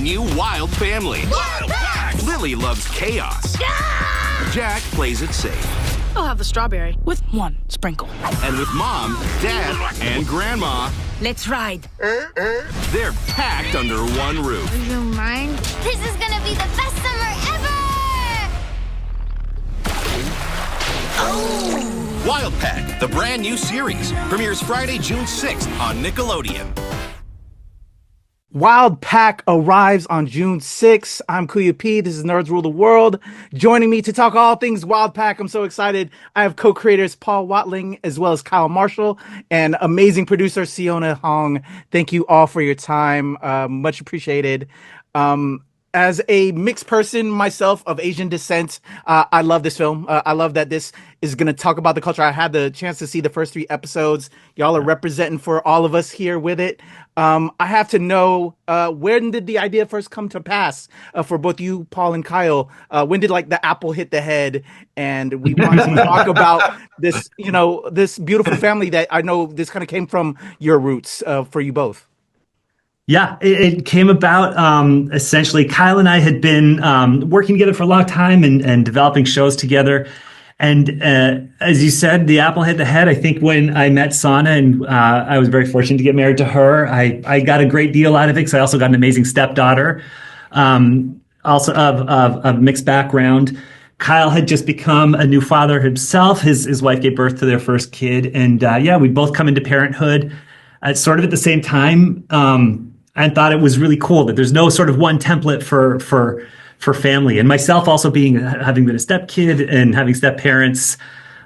new Wylde family. Wylde Pak! Lily loves chaos. Jack plays it safe. I'll have the strawberry with one sprinkle. And with Mom, Dad, and Grandma, Let's ride. they're packed under one roof. Do you mind? This is gonna be the best summer ever! Wylde Pak, the brand new series, premieres Friday, June 6th on Nickelodeon. Wylde Pak arrives on June 6th. I'm KUYA P. This is Nerds Rule the World. Joining me to talk all things Wylde Pak. I'm so excited. I have co-creators Paul Watling as well as Kyle Marshall and amazing producer Seonna Hong. Thank you all for your time. Much appreciated. As a mixed person myself of Asian descent, I love this film. I love that this is going to talk about the culture. I had the chance to see the first 3 episodes. Y'all are representing for all of us here with it. I have to know, when did the idea first come to pass for both you, Paul and Kyle? When did the apple hit the head and we wanted to talk about this, this beautiful family that I know this kind of came from your roots for you both? Yeah, it came about essentially. Kyle and I had been working together for a long time and developing shows together. And as you said, the apple hit the head. I think when I met Seonna and I was very fortunate to get married to her, I got a great deal out of it because I also got an amazing stepdaughter, also of mixed background. Kyle had just become a new father himself. His wife gave birth to their first kid. And we both come into parenthood sort of at the same time. And thought it was really cool that there's no sort of one template for family. And myself also having been a stepkid and having step parents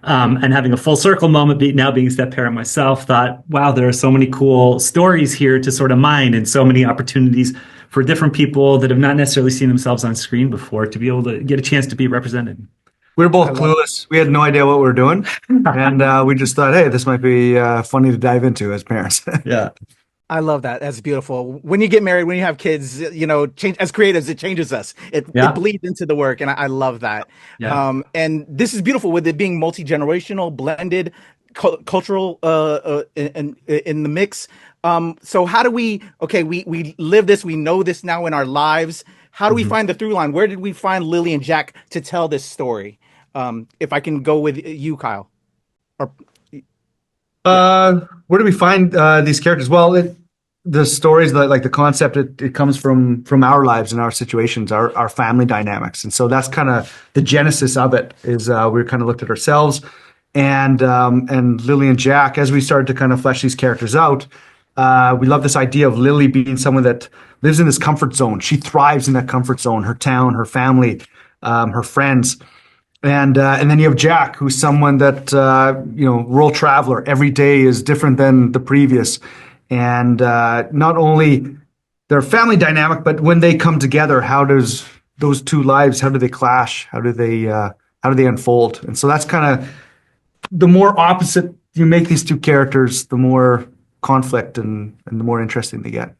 and having a full circle moment, now being a step parent myself, thought, wow, there are so many cool stories here to sort of mine and so many opportunities for different people that have not necessarily seen themselves on screen before to be able to get a chance to be represented. We were both clueless. We had no idea what we were doing. And we just thought, hey, this might be funny to dive into as parents. Yeah. I love that. That's beautiful. When you get married, when you have kids, change as creatives, it changes us. It bleeds into the work, and I love that. Yeah. And this is beautiful with it being multi-generational, blended, cultural in the mix. So how do we live this, we know this now in our lives. How do we find the through line? Where did we find Lily and Jack to tell this story? If I can go with you, Kyle. Where do we find these characters? Well, the stories, like the concept, it comes from our lives and our situations, our family dynamics. And so that's kind of the genesis of it is we kind of looked at ourselves and Lily and Jack, as we started to kind of flesh these characters out. We love this idea of Lily being someone that lives in this comfort zone. She thrives in that comfort zone, her town, her family, her friends. And then you have Jack, who's someone that, rural traveler. Every day is different than the previous. And not only their family dynamic, but when they come together, how does those two lives, how do they clash? How do they unfold? And so that's kind of the more opposite you make these two characters, the more conflict and the more interesting they get.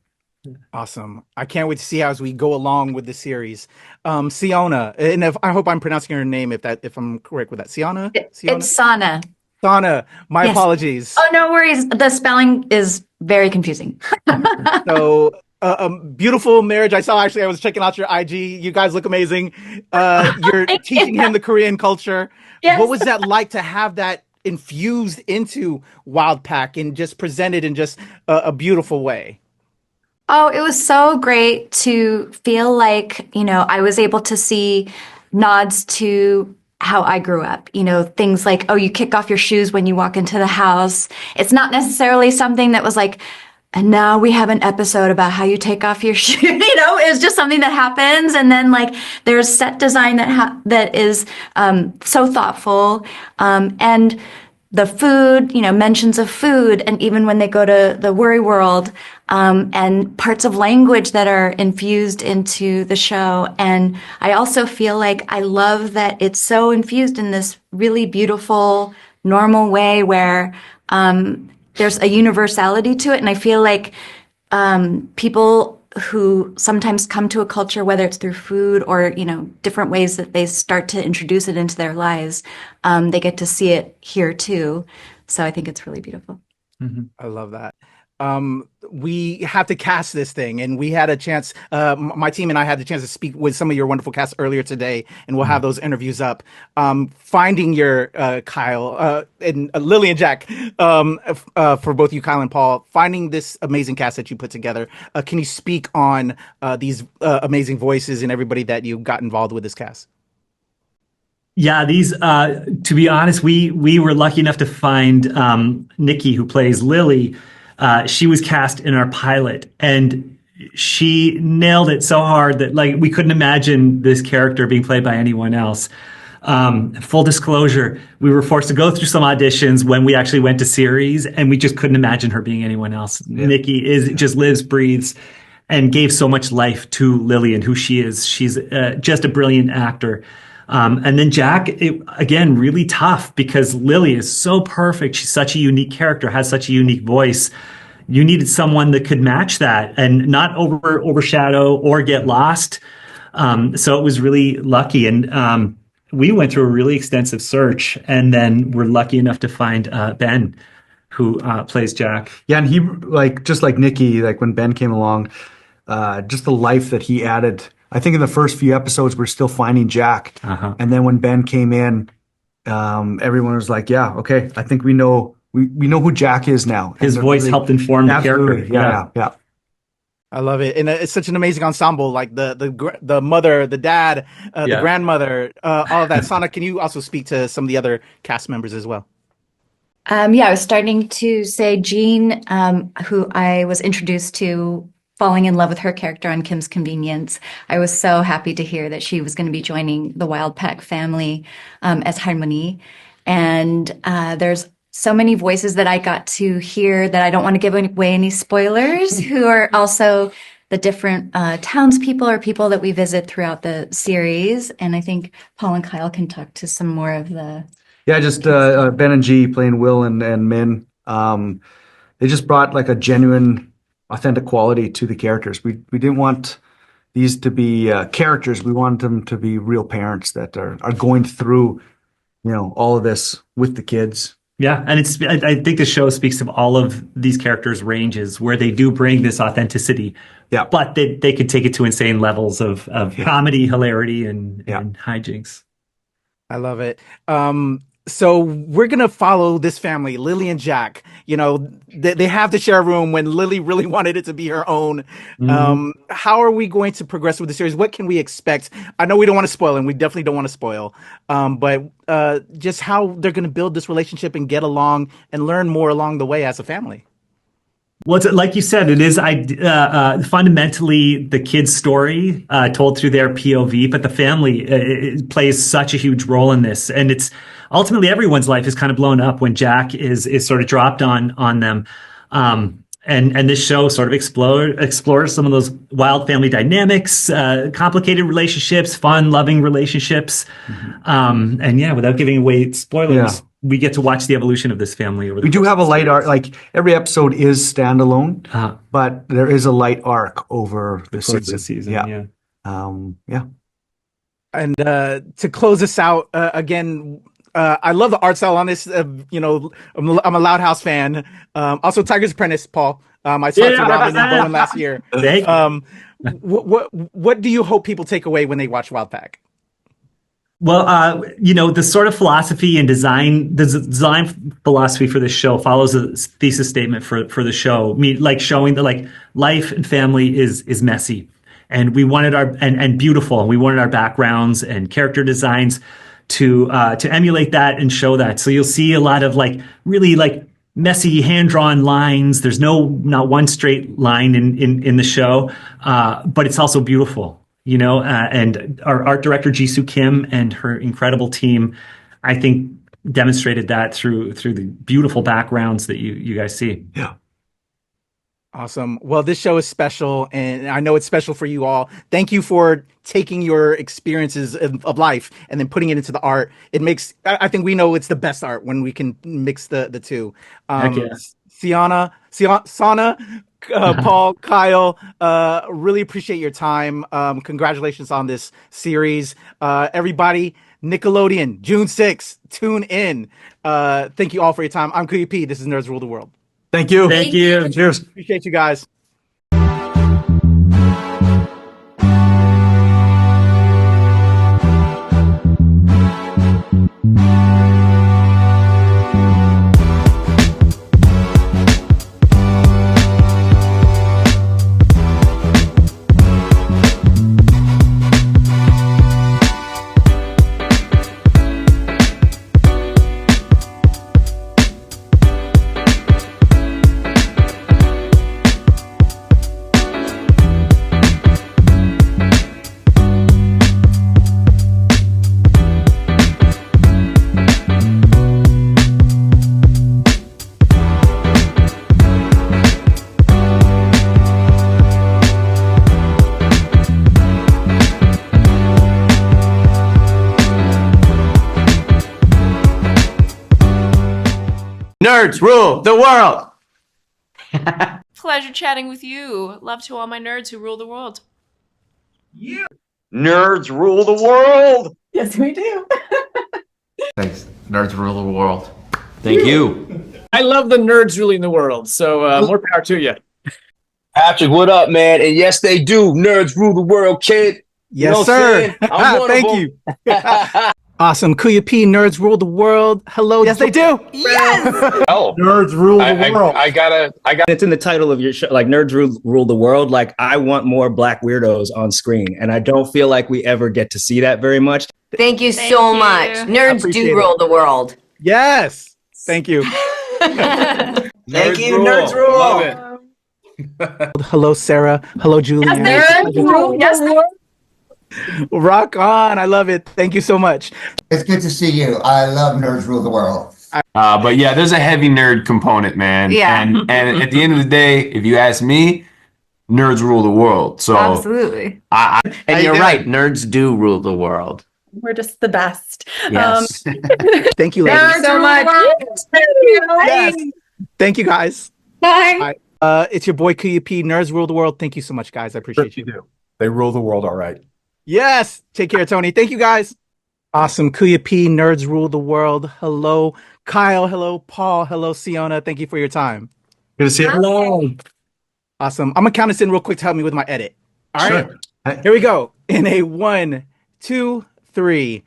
Awesome. I can't wait to see how as we go along with the series. Seonna, and I hope I'm pronouncing her name if I'm correct with that. Seonna? It's Seonna. Seonna, my apologies. Oh, no worries. The spelling is very confusing. So, beautiful marriage. I was checking out your IG. You guys look amazing. You're teaching him the Korean culture. Yes. What was that like to have that infused into Wylde Pak and just presented in just a beautiful way? Oh, it was so great to feel like, I was able to see nods to how I grew up, things like, oh, you kick off your shoes when you walk into the house. It's not necessarily something that was like, and now we have an episode about how you take off your shoes. It's just something that happens. And then there's set design that is so thoughtful. And the food, mentions of food, and even when they go to the worry world, and parts of language that are infused into the show. And I also feel like I love that it's so infused in this really beautiful, normal way where there's a universality to it. And I feel like people who sometimes come to a culture, whether it's through food or, different ways that they start to introduce it into their lives, they get to see it here too. So I think it's really beautiful. I love that. we have to cast this thing, and we had a chance. My team and I had the chance to speak with some of your wonderful cast earlier today, and we'll have those interviews up. Finding your Kyle and Lily and Jack, for both you, Kyle and Paul, finding this amazing cast that you put together. Can you speak on these amazing voices and everybody that you got involved with this cast? Yeah, these, to be honest, we were lucky enough to find Nikki, who plays Lily. She was cast in our pilot, and she nailed it so hard that like we couldn't imagine this character being played by anyone else. Full disclosure, we were forced to go through some auditions when we actually went to series, and we just couldn't imagine her being anyone else. Yeah. Nikki just lives, breathes, and gave so much life to Lily and who she is. She's just a brilliant actor. And then Jack, again, really tough because Lily is so perfect. She's such a unique character, has such a unique voice. You needed someone that could match that and not overshadow or get lost. So it was really lucky. And we went through a really extensive search, and then we're lucky enough to find Ben, who plays Jack. Yeah, and he, like, just like Nikki, like when Ben came along, just the life that he added. I think in the first few episodes, we're still finding Jack. And then when Ben came in, everyone was like, yeah, okay, I think we know who Jack is now. His voice helped inform the character. Yeah. I love it. And it's such an amazing ensemble, like the mother, the dad, the grandmother, all of that. Seonna, can you also speak to some of the other cast members as well? I was starting to say Jean, who I was introduced to, falling in love with her character on Kim's Convenience. I was so happy to hear that she was going to be joining the Wylde Pak family as Harmonie. And there's so many voices that I got to hear that I don't want to give away any spoilers, who are also the different townspeople or people that we visit throughout the series. And I think Paul and Kyle can talk to some more of the... Yeah, just Ben and G playing Will and Min. They just brought like a genuine, authentic quality to the characters. We didn't want these to be characters. We wanted them to be real parents that are going through, all of this with the kids. Yeah, and I think the show speaks of all of these characters' ranges where they do bring this authenticity. Yeah, but they could take it to insane levels of comedy, hilarity, and hijinks. I love it. So we're going to follow this family, Lily and Jack. They have to share a room when Lily really wanted it to be her own. How are we going to progress with the series? What can we expect? I know we don't want to spoil, and we definitely don't want to spoil. But just how they're going to build this relationship and get along and learn more along the way as a family. Well, it's, like you said, it is fundamentally the kid's story told through their POV, but the family it plays such a huge role in this. And it's ultimately everyone's life is kind of blown up when Jack is sort of dropped on them. And this show sort of explores some of those wild family dynamics, complicated relationships, fun, loving relationships. And yeah, without giving away spoilers, we get to watch the evolution of this family. We do have a light arc. Like every episode is standalone, but there is a light arc over the season. Yeah. And to close this out, again, I love the art style on this. I'm a Loud House fan. Also, Tiger's Apprentice, Paul. I saw it last year. What do you hope people take away when they watch Wylde Pak? Well, the sort of philosophy and design philosophy for this show follows a thesis statement for the show, like showing that like life and family is messy, and we wanted and beautiful. We wanted our backgrounds and character designs to emulate that and show that. So you'll see a lot of like really like messy hand-drawn lines. There's not one straight line in the show, but it's also beautiful. And our art director, Jisoo Kim, and her incredible team, I think, demonstrated that through the beautiful backgrounds that you guys see. Yeah. Awesome. Well, this show is special, and I know it's special for you all. Thank you for taking your experiences of life and then putting it into the art. I think we know it's the best art when we can mix the two. Seonna, Paul, Kyle, really appreciate your time. Congratulations on this series. Everybody, Nickelodeon, June 6th, tune in. Thank you all for your time. I'm KUYA. This is Nerds Rule the World. Thank you. Thank you. Cheers. Appreciate you guys. Nerds rule the world. Pleasure chatting with you. Love to all my nerds who rule the world. Nerds rule the world. Yes, we do. Thanks. Nerds rule the world. Thank you. I love the nerds ruling the world, so more power to you. Patrick, what up, man? And yes, they do. Nerds rule the world, kid. Yes, know sir. I'm one of Thank you. Awesome. KUYA P, nerds rule the world. Hello. Yes, they do. Yes. Oh, Nerds rule the world. I got. It's in the title of your show, like Nerds Rule the World. Like, I want more Black weirdos on screen, and I don't feel like we ever get to see that very much. Thank you so much. Nerds do rule the world. Yes. Thank you. Thank you, nerds rule. Love it. Hello, Sarah. Hello, Julie. Nerds rule. Yes. Rock on. I love it. Thank you so much. It's good to see you. I love Nerds Rule the World. But yeah, there's a heavy nerd component, man. Yeah. And at the end of the day, if you ask me, nerds rule the world. So Absolutely. And you're right. Nerds do rule the world. We're just the best. Yes. Thank you, ladies. Nerds so much. Yes. Thank you, guys. Bye. It's your boy KUYA P, nerds rule the world. Thank you so much, guys. I appreciate you. do. They rule the world all right. Yes. Take care, Tony. Thank you, guys. Awesome. KUYA P, nerds rule the world. Hello, Kyle. Hello, Paul. Hello, Seonna. Thank you for your time. Good to see you. Hello. Awesome. I'm gonna count us in real quick to help me with my edit. All right. Sure. Here we go. In a 1, 2, 3.